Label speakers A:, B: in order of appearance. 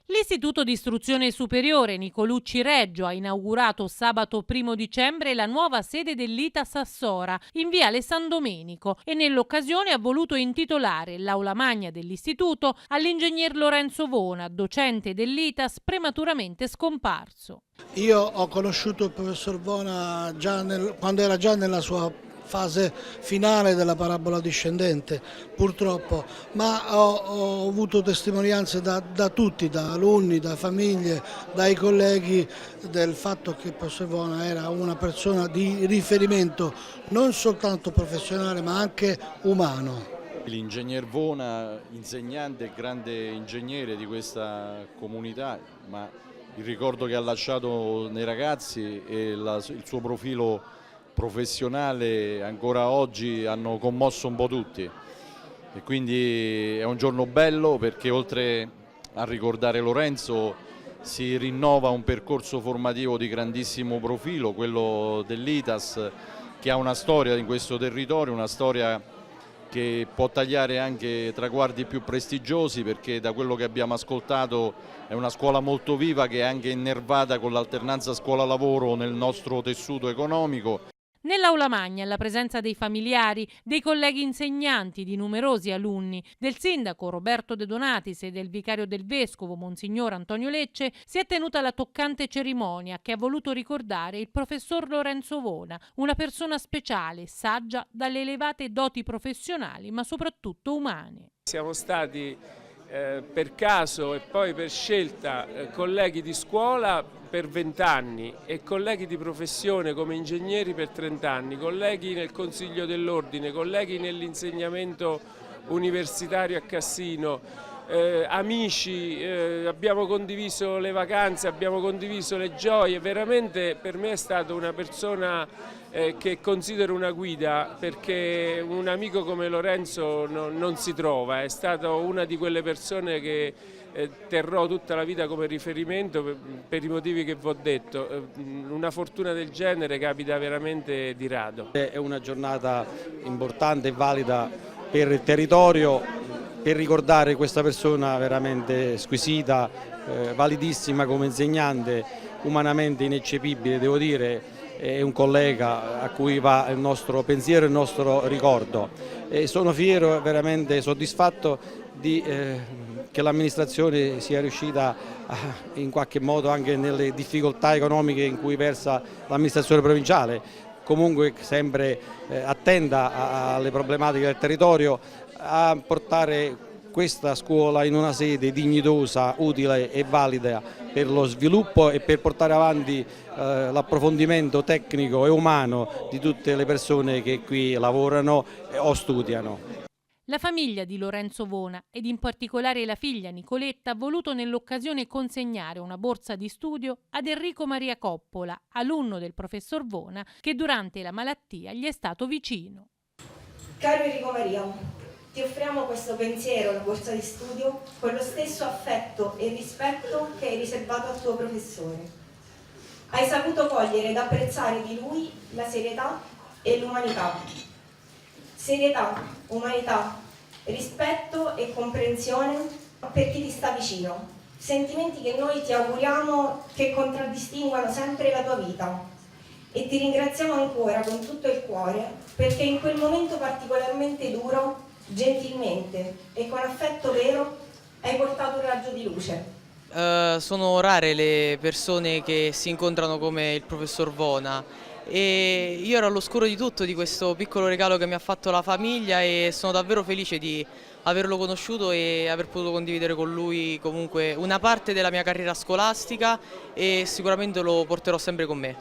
A: L'Istituto di Istruzione Superiore Nicolucci Reggio ha inaugurato sabato 1° dicembre la nuova sede dell'ITAS a Sora, in viale San Domenico, e nell'occasione ha voluto intitolare l'aula magna dell'istituto all'ingegner Lorenzo Vona, docente dell'ITAS prematuramente scomparso.
B: Io ho conosciuto il professor Vona quando era già nella sua fase finale della parabola discendente, purtroppo, ma ho avuto testimonianze da tutti, da alunni, da famiglie, dai colleghi, del fatto che il professor Vona era una persona di riferimento non soltanto professionale ma anche umano.
C: L'ingegner Vona, insegnante e grande ingegnere di questa comunità, ma il ricordo che ha lasciato nei ragazzi e il suo profilo professionale ancora oggi hanno commosso un po' tutti, e quindi è un giorno bello perché oltre a ricordare Lorenzo si rinnova un percorso formativo di grandissimo profilo, quello dell'ITAS, che ha una storia in questo territorio, una storia che può tagliare anche traguardi più prestigiosi, perché da quello che abbiamo ascoltato è una scuola molto viva che è anche innervata con l'alternanza scuola-lavoro nel nostro tessuto economico.
A: Nell'aula magna, alla presenza dei familiari, dei colleghi insegnanti, di numerosi alunni, del sindaco Roberto De Donatis e del vicario del vescovo Monsignor Antonio Lecce, si è tenuta la toccante cerimonia che ha voluto ricordare il professor Lorenzo Vona, una persona speciale, saggia, dalle elevate doti professionali ma soprattutto umane.
D: Siamo stati per caso e poi per scelta colleghi di scuola per 20 anni e colleghi di professione come ingegneri per 30 anni, colleghi nel Consiglio dell'Ordine, colleghi nell'insegnamento universitario a Cassino, amici, abbiamo condiviso le vacanze, abbiamo condiviso le gioie. Veramente per me è stata una persona che considero una guida, perché un amico come Lorenzo non si trova, è stata una di quelle persone che terrò tutta la vita come riferimento per i motivi che vi ho detto. Una fortuna del genere capita veramente di rado.
E: È una giornata importante e valida per il territorio, per ricordare questa persona veramente squisita, validissima come insegnante, umanamente ineccepibile, devo dire. È un collega a cui va il nostro pensiero e il nostro ricordo. Sono fiero e veramente soddisfatto che l'amministrazione sia riuscita in qualche modo, anche nelle difficoltà economiche in cui versa l'amministrazione provinciale, comunque sempre attenta alle problematiche del territorio, a portare questa scuola in una sede dignitosa, utile e valida per lo sviluppo e per portare avanti l'approfondimento tecnico e umano di tutte le persone che qui lavorano o studiano.
A: La famiglia di Lorenzo Vona, ed in particolare la figlia Nicoletta, ha voluto nell'occasione consegnare una borsa di studio ad Enrico Maria Coppola, alunno del professor Vona, che durante la malattia gli è stato vicino.
F: Caro Enrico Maria, ti offriamo questo pensiero, la borsa di studio, con lo stesso affetto e rispetto che hai riservato al tuo professore. Hai saputo cogliere ed apprezzare di lui la serietà e l'umanità. Serietà, umanità, rispetto e comprensione per chi ti sta vicino. Sentimenti che noi ti auguriamo che contraddistinguano sempre la tua vita. E ti ringraziamo ancora con tutto il cuore perché in quel momento particolarmente duro, gentilmente e con affetto vero, hai portato un raggio di luce.
G: Sono rare le persone che si incontrano come il professor Vona e io ero all'oscuro di tutto di questo piccolo regalo che mi ha fatto la famiglia e sono davvero felice di averlo conosciuto e aver potuto condividere con lui comunque una parte della mia carriera scolastica, e sicuramente lo porterò sempre con me.